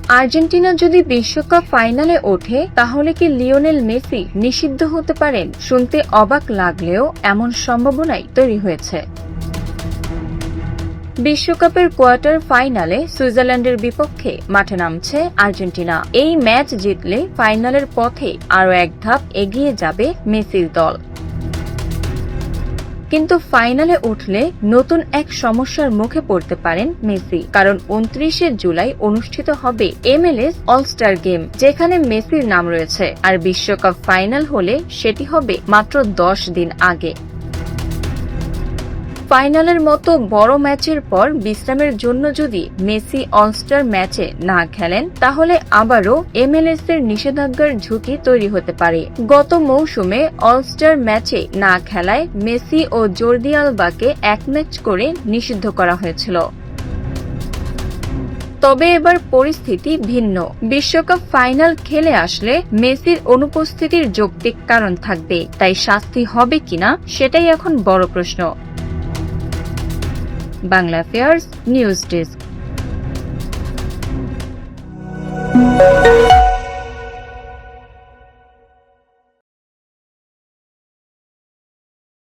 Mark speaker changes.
Speaker 1: Argentina যদি বিশ্বকাপ ফাইনালে ওঠে তাহলে কি লিওনেল মেসি নিষিদ্ধ হতে পারেন? শুনতে অবাক লাগলেও এমন সম্ভাবনাই তৈরি হয়েছে। বিশ্বকাপের কোয়ার্টার ফাইনালে সুইজারল্যান্ডের বিপক্ষে মাঠে নামছে আর্জেন্টিনা। এই ম্যাচ জিতলে ফাইনালের পথে আরও এক ধাপ এগিয়ে যাবে মেসির দল। কিন্তু ফাইনালে উঠলে নতুন এক সমস্যার মুখে পড়তে পারেন মেসি, কারণ 29 জুলাই অনুষ্ঠিত হবে MLS অলস্টার গেম, যেখানে মেসির নাম রয়েছে। আর বিশ্বকাপ ফাইনাল হলে সেটি হবে মাত্র 10 দিন আগে। ফাইনালের মতো বড় ম্যাচের পর বিশ্রামের জন্য যদি মেসি অলস্টার ম্যাচে না খেলেন, তাহলে আবারও MLS এর নিষেধাজ্ঞার ঝুঁকি তৈরি হতে পারে। গত মৌসুমে অলস্টার ম্যাচে না খেলায় মেসি ও জর্দি আলবাকে এক ম্যাচ করে নিষিদ্ধ করা হয়েছিল। তবে এবার পরিস্থিতি ভিন্ন। বিশ্বকাপ ফাইনাল খেলে আসলে মেসির অনুপস্থিতির যৌক্তিক কারণ থাকবে, তাই শাস্তি হবে কিনা সেটাই এখন বড় প্রশ্ন। Bangla affairs news desk.